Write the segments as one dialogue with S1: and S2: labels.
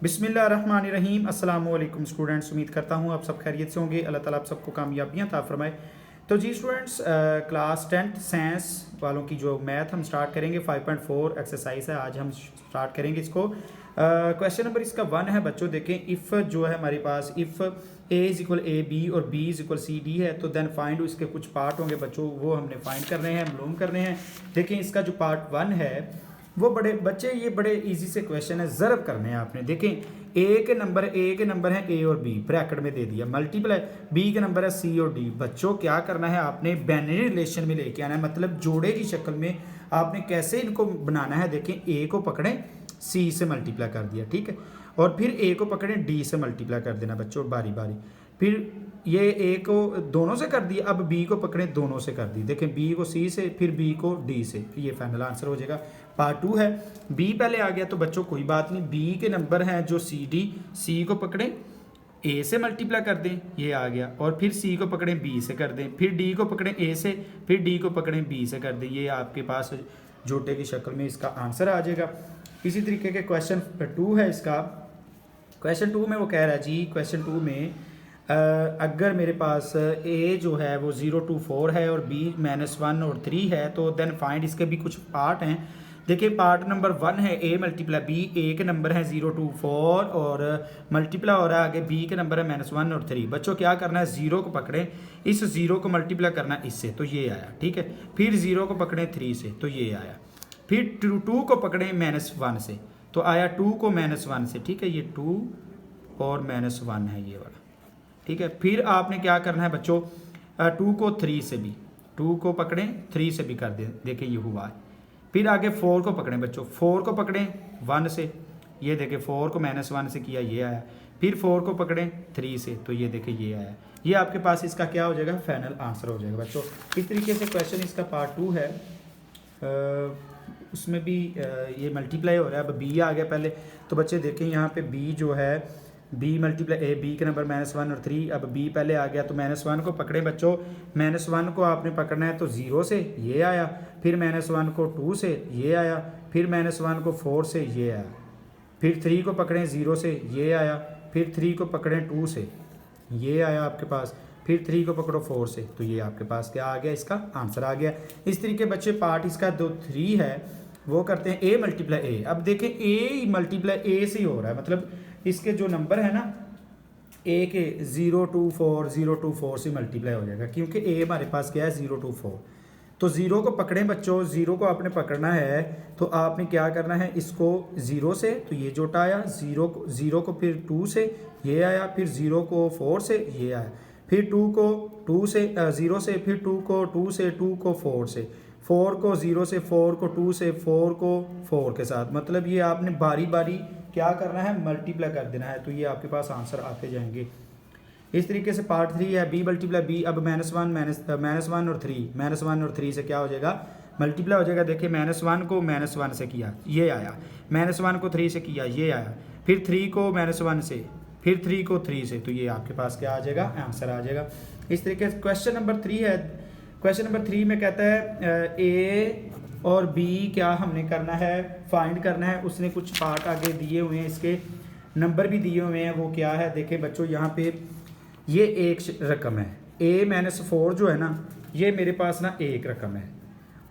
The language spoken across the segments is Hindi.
S1: बिस्मिल्लाहिर्रहमानिर्रहीम। अस्सलाम वालेकुम स्टूडेंट्स, उम्मीद करता हूँ आप सब खैरियत से होंगे। अल्लाह ताला आप सबको कामयाबियाँ अता फरमाए। तो जी स्टूडेंट्स, क्लास 10th साइंस वालों की जो मैथ हम स्टार्ट करेंगे 5.4 एक्सरसाइज है, आज हम स्टार्ट करेंगे इसको। क्वेश्चन नंबर इसका 1 है बच्चों। देखें, इफ़ जो है हमारे पास, if A is equal A B और B is equal C D है, तो देन फाइंड इसके कुछ पार्ट होंगे बच्चों, वो हमने फाइंड करने हैं, मालूम करने हैं। देखें, इसका जो पार्ट 1 है वो बड़े बच्चे, ये बड़े इजी से क्वेश्चन है, ज़रब करने हैं आपने। देखें, ए के नंबर है ए और बी, ब्रैकेट में दे दिया, मल्टीप्लाई बी के नंबर है सी और डी। बच्चों क्या करना है, आपने बाइनरी रिलेशन में लेके आना है, मतलब जोड़े की शक्ल में आपने कैसे इनको बनाना है। देखें, ए को पकड़ें, सी से मल्टीप्लाई कर दिया, ठीक है, और फिर ए को पकड़ें, डी से मल्टीप्लाई कर देना बच्चों बारी बारी। फिर ये ए को दोनों से कर दिया, अब बी को पकड़ें, दोनों से कर दी। देखें, बी को सी से, फिर बी को डी से, ये फाइनल आंसर हो जाएगा। पार्ट 2 है, बी पहले आ गया तो बच्चों कोई बात नहीं, बी के नंबर हैं जो सी डी, सी को पकड़ें, ए से मल्टीप्लाई कर दें, ये आ गया, और फिर सी को पकड़ें, बी से कर दें, फिर डी को पकड़ें ए से, फिर डी को पकड़ें, बी से कर दें। ये आपके पास जोटे की शक्ल में इसका आंसर आ जाएगा। इसी तरीके के क्वेश्चन 2 है इसका। क्वेश्चन 2 में वो कह रहा है जी, क्वेश्चन 2 में अगर मेरे पास ए जो है वो 0 to 4 है और बी -1 और 3 है, तो देन फाइंड, इसके भी कुछ पार्ट हैं। देखिए, पार्ट नंबर 1 है ए मल्टीप्लाई बी, ए के नंबर है 0 to 4 और मल्टीप्लाई हो रहा है आगे बी के नंबर है -1 और 3। बच्चों क्या करना है, 0 को पकड़ें, इस 0 को मल्टीप्लाई करना है इससे, तो ये आया, ठीक है। फिर 0 को पकड़ें 3 से, तो ये आया। फिर 2 को पकड़ें -1 से, तो आया 2 को -1 से, ठीक है, ये 2 और -1 है ये वाला, ठीक है। फिर आपने क्या करना है बच्चों, 2 को 3 से भी, 2 को पकड़ें 3 से भी कर दें, देखिए ये हुआ है। फिर आगे 4 को पकड़ें बच्चों, 4 को पकड़ें 1 से, ये देखिए 4 को -1 से किया, ये आया। फिर 4 को पकड़ें 3 से, तो ये देखिए ये आया। ये आपके पास इसका क्या हो जाएगा, फाइनल आंसर हो जाएगा बच्चों। इस तरीके से क्वेश्चन इसका पार्ट 2 है, उसमें भी ये मल्टीप्लाई हो रहा है। अब बी आ गया पहले, तो बच्चे देखें यहाँ पे बी जो है, बी मल्टीप्लाई ए, बी के नंबर -1 और 3। अब बी पहले आ गया, तो -1 को पकड़े बच्चों, -1 को आपने पकड़ना है तो 0 से, ये आया। फिर -1 को 2 से, ये आया। फिर -1 को 4 से, ये आया। फिर 3 को पकड़ें 0 से, ये आया। फिर 3 को पकड़ें 2 से, ये आया आपके पास। फिर 3 को पकड़ो 4 से, तो ये आपके पास क्या आ गया, इसका आंसर आ गया। इस तरीके बच्चे पार्ट इसका 3 है, वो करते हैं ए मल्टीप्लाई ए। अब देखें, ए मल्टीप्लाई ए से ही हो रहा है, मतलब इसके जो नंबर है ना, ए के 0 to 4 से मल्टीप्लाई हो जाएगा, क्योंकि ए हमारे पास क्या है 0 to 4। तो 0 को पकड़ें बच्चों, 0 को आपने पकड़ना है, तो आपने क्या करना है, इसको 0 से, तो ये जोटा आया, 0 को फिर 2 से, ये आया। फिर 0 को 4 से, ये आया। फिर 2 को 2 से 0 से, फिर 2 को 2 से, 2 को 4 से, 4 को 0 से, 4 को 2 से, 4 को 4 के साथ, मतलब ये आपने बारी बारी क्या करना है, मल्टीप्लाई कर देना है, तो ये आपके पास आंसर आते जाएंगे। इस तरीके से पार्ट 3 है, बी मल्टीप्लाई बी। अब -1 और 3, -1 और 3 से क्या हो जाएगा, मल्टीप्लाई हो जाएगा। देखिए, -1 को -1 से किया, ये आया। -1 को 3 से किया, ये आया। फिर 3 को -1 से, फिर 3 को 3 से, तो ये आपके पास क्या आ जाएगा, आंसर आ जाएगा। इस तरीके से क्वेश्चन नंबर 3 है। क्वेश्चन नंबर 3 में कहता है ए और बी क्या हमने करना है, फाइंड करना है। उसने कुछ पार्ट आगे दिए हुए हैं, इसके नंबर भी दिए हुए हैं, वो क्या है, देखें बच्चों, यहाँ पे ये एक रकम है, a-4 जो है ना, ये मेरे पास ना एक रकम है,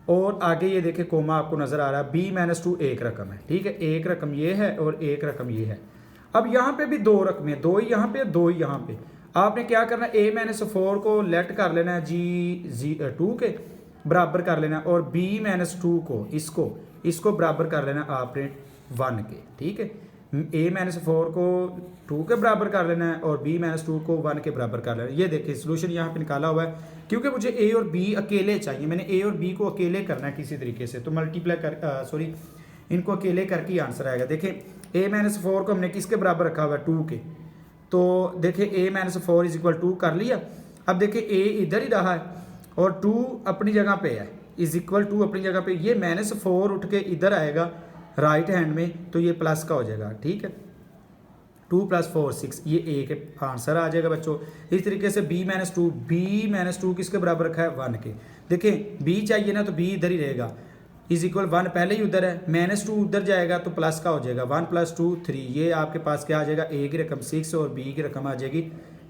S1: और आगे ये देखें कोमा आपको नज़र आ रहा है, b-2 एक रकम है, ठीक है। एक रकम ये है और एक रकम ये है। अब यहाँ पे भी 2 रकमें, 2 ही यहाँ पे, 2 ही यहाँ पे। आपने क्या करना है, a-4 को लेट कर लेना है जी 2 के बराबर कर लेना है, और b-2 को इसको बराबर कर लेना आपने 1 के, ठीक है। a-4 को 2 के बराबर कर लेना है और b-2 को 1 के बराबर कर लेना है। ये देखिए सोल्यूशन यहाँ पे निकाला हुआ है, क्योंकि मुझे a और b अकेले चाहिए, मैंने a और b को अकेले करना है किसी तरीके से, तो मल्टीप्लाई कर इनको अकेले करके आंसर आएगा। देखें, a-4 को हमने किसके बराबर रखा हुआ है, 2 के, तो देखिए a-4 = 2 कर लिया। अब देखिए a इधर ही रहा है और 2 अपनी जगह पे है, = अपनी जगह पे, ये -4 उठ के इधर आएगा राइट हैंड में, तो ये प्लस का हो जाएगा, ठीक है। 2 + 4 6, ये एक आंसर आ जाएगा बच्चों। इस तरीके से b-2 किसके बराबर रखा है, 1 के। देखें, b चाहिए ना, तो b इधर ही रहेगा, इज इक्वल 1 पहले ही उधर है, -2 उधर जाएगा तो प्लस का हो जाएगा, 1 + 2 3। ये आपके पास क्या आ जाएगा, ए की रकम 6 और बी की रकम आ जाएगी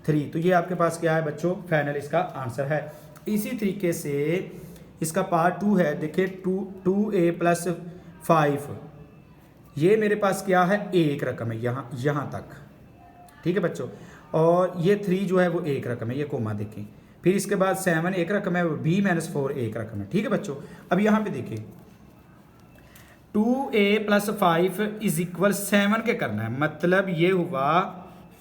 S1: 3। तो ये आपके पास क्या है बच्चों, फाइनल इसका आंसर है। इसी तरीके से इसका पार्ट 2 है, देखिए 2a + 5, ये मेरे पास क्या है, एक रकम है यहाँ तक, ठीक है बच्चों। और ये 3 जो है वो एक रकम है, ये कोमा देखें। फिर इसके बाद 7 एक रकम है, b - 4 एक रकम है, ठीक है बच्चों। अब यहाँ पे देखिए 2a + 5 = 7 के करना है, मतलब ये हुआ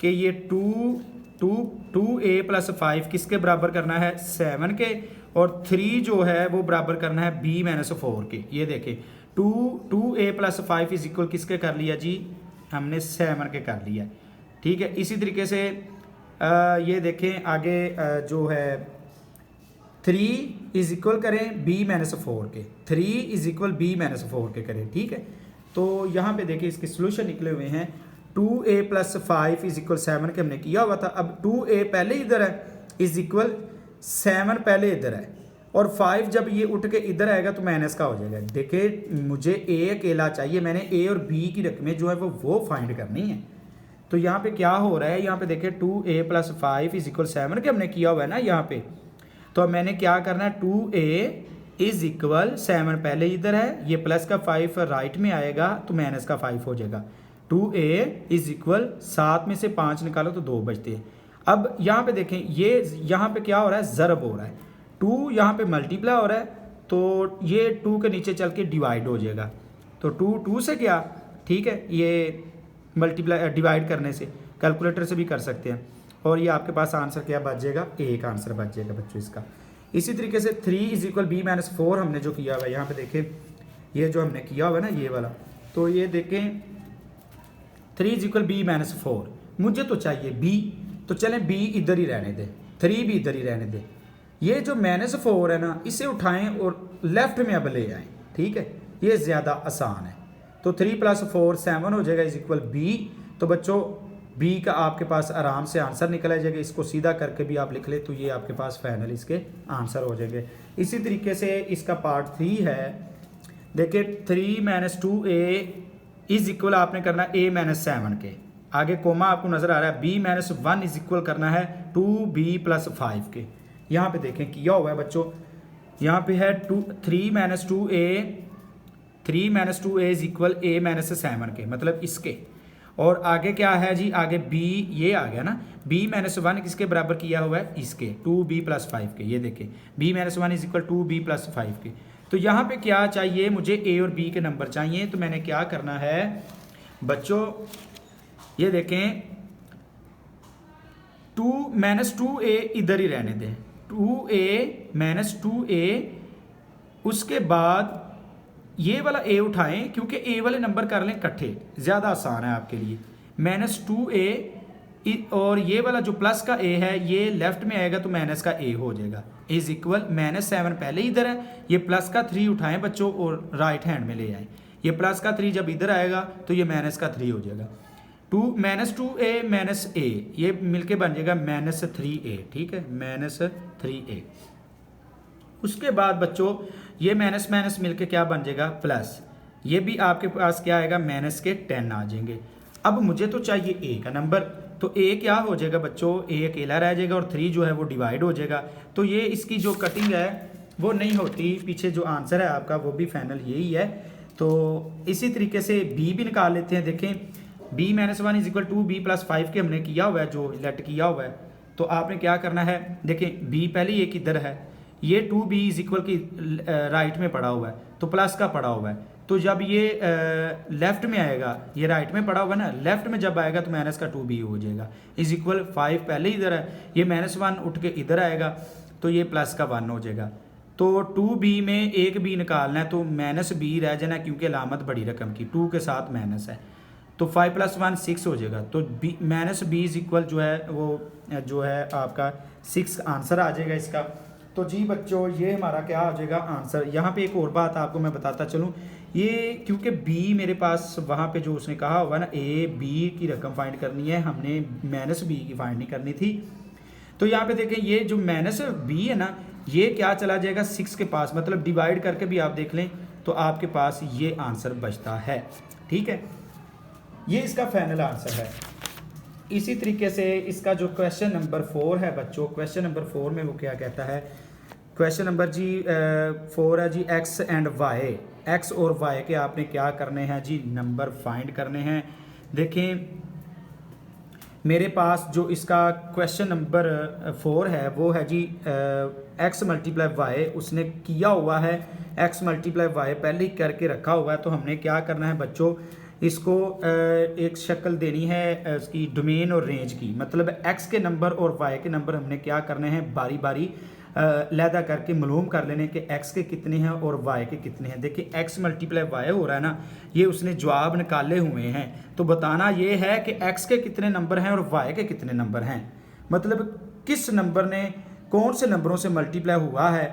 S1: कि ये 2a + 5 किसके बराबर करना है, 7 के, और 3 जो है वो बराबर करना है b - 4 के। ये देखें 2a + 5 = किसके कर लिया जी, हमने 7 के कर लिया, ठीक है। इसी तरीके से ये देखें आगे जो है 3 = करें b - 4 के, 3 = b - 4 के करें, ठीक है। तो यहाँ पे देखिए इसके सोल्यूशन निकले हुए हैं। 2a + 5 = 7 के हमने किया हुआ था। अब 2a पहले इधर है, = 7 पहले इधर है, और 5 जब ये उठ के इधर आएगा तो माइनस का हो जाएगा। देखिए मुझे a अकेला चाहिए, मैंने a और b की रकमें जो है वो फाइंड करनी है। तो यहाँ पे क्या हो रहा है, यहाँ पे देखिए 2a + 5 = 7 के हमने किया हुआ है ना यहाँ पे। तो अब मैंने क्या करना है, 2a = 7 पहले इधर है, ये प्लस का 5 राइट में आएगा तो माइनस का 5 हो जाएगा। 2a = 7 में से 5 निकालो तो 2 बचते हैं। अब यहाँ पे देखें, ये यहाँ पे क्या हो रहा है, ज़रब हो रहा है, 2 यहाँ पे मल्टीप्लाई हो रहा है, तो ये 2 के नीचे चल के डिवाइड हो जाएगा। तो 2 से क्या, ठीक है, ये मल्टीप्लाई डिवाइड करने से, कैलकुलेटर से भी कर सकते हैं, और ये आपके पास आंसर क्या बच जाएगा, एक आंसर बच जाएगा बच्चों इसका। इसी तरीके से 3 = b - 4 हमने जो किया हुआ है, यहाँ पे देखें ये जो हमने किया हुआ है ना ये वाला, तो ये देखें 3 = b - 4, मुझे तो चाहिए b, तो चलें b इधर ही रहने दें, 3 भी इधर ही रहने दें। ये जो -4 है ना, इसे उठाएं और लेफ्ट में अब ले आएँ, ठीक है, ये ज़्यादा आसान है। तो 3 + 4 7 हो जाएगा, = b। तो बच्चों b का आपके पास आराम से आंसर निकल आ जाएगा, इसको सीधा करके भी आप लिख ले तो ये आपके पास फाइनल इसके आंसर हो जाएंगे। इसी तरीके से इसका पार्ट 3 है, देखिए 3 - 2a = आपने करना a - 7 के, आगे कोमा आपको नज़र आ रहा है, b - 1 = करना है 2b + 5 के। यहाँ पे देखें किया हुआ है बच्चों, यहाँ पे है 3 - 2a = a - 7 के, मतलब इसके। और आगे क्या है जी, आगे b ये आ गया ना, b - 1 किसके बराबर किया हुआ है, इसके 2b + 5 के। ये देखें b - 1 = 2b + 5 के। तो यहाँ पे क्या चाहिए, मुझे a और b के नंबर चाहिए। तो मैंने क्या करना है बच्चों, ये देखें 2 - 2a इधर ही रहने दें, 2a - 2a, उसके बाद ये वाला a उठाएं, क्योंकि a वाले नंबर कर लें इकट्ठे, ज़्यादा आसान है आपके लिए। -2a और ये वाला जो प्लस का a है ये लेफ्ट में आएगा तो माइनस का a हो जाएगा, = -7 पहले इधर है, ये प्लस का 3 उठाएं बच्चों और राइट हैंड में ले आएं। ये प्लस का 3 जब इधर आएगा तो ये माइनस का 3 हो जाएगा। -2a - a ये मिलके बन जाएगा -3a, ठीक है, -3a। उसके बाद बच्चों ये माइनस मिलके क्या बन जाएगा, प्लस, ये भी आपके पास क्या आएगा, माइनस के 10 आ जाएंगे। अब मुझे तो चाहिए a का नंबर, तो a क्या हो जाएगा बच्चों, a अकेला रह जाएगा और 3 जो है वो डिवाइड हो जाएगा। तो ये इसकी जो कटिंग है वो नहीं होती, पीछे जो आंसर है आपका वो भी फाइनल यही है। तो इसी तरीके से b भी निकाल लेते हैं। देखें b - 1 = 2b + 5 के हमने किया हुआ है, जो लेट किया हुआ है। तो आपने क्या करना है, देखें b पहले एक इधर है, ये 2b = राइट में पड़ा हुआ है तो प्लस का पड़ा हुआ है, तो जब ये लेफ्ट में आएगा, ये राइट में पड़ा हुआ है ना, लेफ्ट में जब आएगा तो माइनस का 2b हो जाएगा, = 5 पहले इधर है, ये -1 उठ के इधर आएगा तो ये प्लस का 1 हो जाएगा। तो 2b में एक b निकालना है तो -b रह जाना, क्योंकि अलामत बड़ी रकम की 2 के साथ माइनस है, तो 5 + 1 6 हो जाएगा। तो b = जो है वो जो है आपका 6 आंसर आ जाएगा इसका। तो जी बच्चों ये हमारा क्या हो जाएगा आंसर। यहाँ पे एक और बात आपको मैं बताता चलूँ, ये क्योंकि b मेरे पास वहाँ पे जो उसने कहा होगा ना a b की रकम फाइंड करनी है, हमने -b की फाइंड नहीं करनी थी। तो यहाँ पे देखें ये जो -b है ना, ये क्या चला जाएगा 6 के पास, मतलब डिवाइड करके भी आप देख लें तो आपके पास ये आंसर बचता है। ठीक है, ये इसका फाइनल आंसर है। इसी तरीके से इसका जो क्वेश्चन नंबर 4 है बच्चों, क्वेश्चन नंबर 4 में वो क्या कहता है, क्वेश्चन नंबर जी 4 है जी एक्स एंड वाई, एक्स और वाई के आपने क्या करने हैं जी, नंबर फाइंड करने हैं। देखें मेरे पास जो इसका क्वेश्चन नंबर 4 है वो है जी एक्स मल्टीप्लाई वाई, उसने किया हुआ है एक्स मल्टीप्लाई वाई पहले ही करके रखा हुआ है। तो हमने क्या करना है बच्चों, इसको एक शक्ल देनी है इसकी डोमेन और रेंज की, मतलब एक्स के नंबर और वाई के नंबर हमने क्या करने हैं बारी बारी लहदा करके मालूम कर लेने कि एक्स के कितने हैं और वाई के कितने हैं। देखिए एक्स मल्टीप्लाई वाई हो रहा है ना, ये उसने जवाब निकाले हुए हैं, तो बताना ये है कि एक्स के कितने नंबर हैं और वाई के कितने नंबर हैं, मतलब किस नंबर ने कौन से नंबरों से मल्टीप्लाई हुआ है,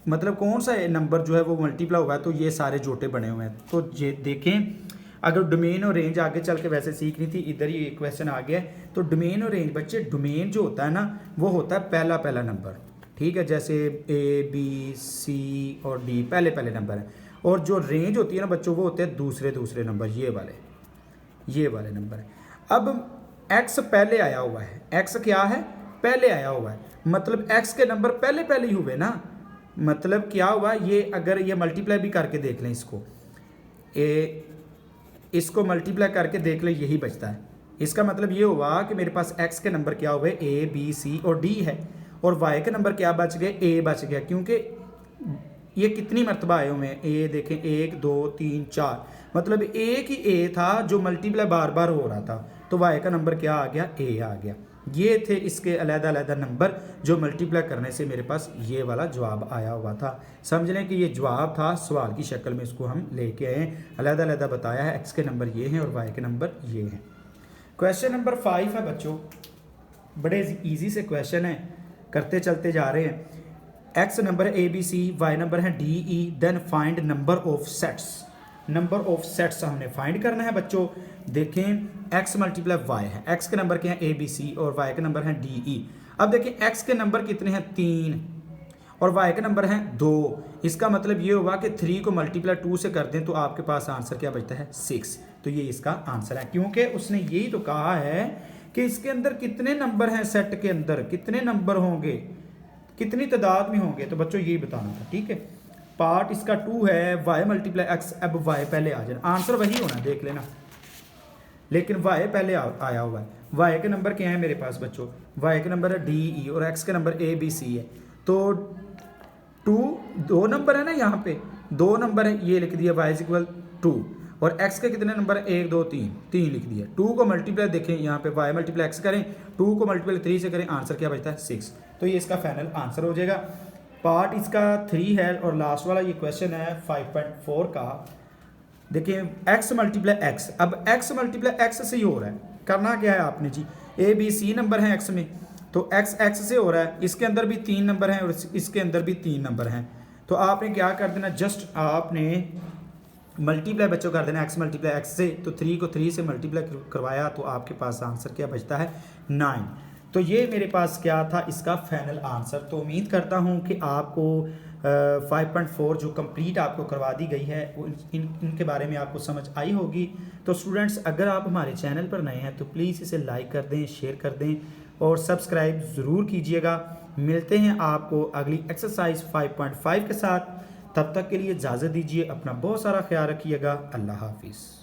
S1: मतलब कौन सा नंबर जो है वो मल्टीप्लाई हुआ है, तो ये सारे जोटे बने हुए हैं। तो ये देखें, अगर डोमेन और रेंज आगे चल के वैसे सीखनी थी, इधर ही एक क्वेश्चन आ गया है। तो डोमेन और रेंज बच्चे, डोमेन जो होता है ना वो होता है पहला पहला नंबर, ठीक है, जैसे ए बी सी और डी पहले पहले नंबर हैं, और जो रेंज होती है ना बच्चों वो होते हैं दूसरे दूसरे नंबर, ये वाले नंबर है। अब एक्स पहले आया हुआ है, एक्स क्या है पहले आया हुआ है, मतलब एक्स के नंबर पहले पहले ही हुए ना, मतलब क्या हुआ ये, अगर ये मल्टीप्लाई भी करके देख लें इसको मल्टीप्लाई करके देख लें, यही बचता है। इसका मतलब ये हुआ कि मेरे पास एक्स के नंबर क्या हुए, ए बी सी और डी है, और वाई के नंबर क्या बच गए, ए बच गया, क्योंकि ये कितनी मरतबा आए हुए हैं, ए देखें 1 2 3 4, मतलब एक ही ए था जो मल्टीप्लाई बार बार हो रहा था, तो वाई का नंबर क्या आ गया, ए आ गया। ये थे इसके अलग-अलग नंबर जो मल्टीप्लाई करने से मेरे पास ये वाला जवाब आया हुआ था। समझ लें कि ये जवाब था, सवाल की शक्ल में इसको हम लेके आए, अलग-अलग बताया है, एक्स के नंबर ये हैं और वाई के नंबर ये हैं। क्वेश्चन नंबर 5 है बच्चों, बड़े इजी से क्वेश्चन है, करते चलते जा रहे हैं। एक्स नंबर है A B C, Y number है D E, then find number of sets. Number of sets हमने फाइंड करना है बच्चों। देखें एक्स मल्टीप्लाई वाई है, एक्स के नंबर क्या है ए बी सी और वाई के नंबर है डी ई। अब देखें एक्स के नंबर कितने हैं 3 और वाई के नंबर हैं 2, इसका मतलब ये होगा कि 3 को मल्टीप्लाई 2 से कर दें तो आपके पास आंसर क्या बचता है 6। तो ये इसका आंसर है, क्योंकि उसने यही तो कहा है कि इसके अंदर कितने नंबर हैं, सेट के अंदर कितने नंबर होंगे, कितनी तादाद में होंगे, तो बच्चों यही बताना था। ठीक है, पार्ट इसका 2 है, वाई मल्टीप्लाई एक्स, अब वाई पहले आ जाए, आंसर वही होना देख लेना, लेकिन वाई पहले आया हुआ है। वाई के नंबर क्या है मेरे पास बच्चों, वाई के नंबर है डी ई और एक्स के नंबर ए बी सी है, तो 2 नंबर है ना, यहाँ पे 2 नंबर है, ये लिख दिया वाई इज इक्वल 2, और x के कितने नंबर है 1 2 3 लिख दिया। 2 को मल्टीप्लाई देखें यहाँ पे y मल्टीप्लाई x करें, 2 को मल्टीप्लाई 3 से करें, आंसर क्या बचता है 6। तो ये इसका फाइनल आंसर हो जाएगा। पार्ट इसका 3 है और लास्ट वाला ये क्वेश्चन है 5.4 का। देखिए x मल्टीप्लाई x, अब x मल्टीप्लाई x से ही हो रहा है, करना क्या है आपने जी, ए बी सी नंबर है x में, तो x से हो रहा है, इसके अंदर भी 3 नंबर हैं और इसके अंदर भी 3 नंबर हैं, तो आपने क्या कर देना, जस्ट आपने मल्टीप्लाई बच्चों कर देना x मल्टीप्लाई x से, तो 3 को 3 से मल्टीप्लाई करवाया तो आपके पास आंसर क्या बचता है 9। तो ये मेरे पास क्या था इसका फाइनल आंसर। तो उम्मीद करता हूँ कि आपको 5.4 जो कंप्लीट आपको करवा दी गई है वो इनके बारे में आपको समझ आई होगी। तो स्टूडेंट्स अगर आप हमारे चैनल पर नए हैं तो प्लीज़ इसे लाइक कर दें, शेयर कर दें और सब्सक्राइब ज़रूर कीजिएगा। मिलते हैं आपको अगली एक्सरसाइज 5.5 के साथ, तब तक के लिए इजाज़त दीजिए, अपना बहुत सारा ख्याल रखिएगा। अल्लाह हाफिज़।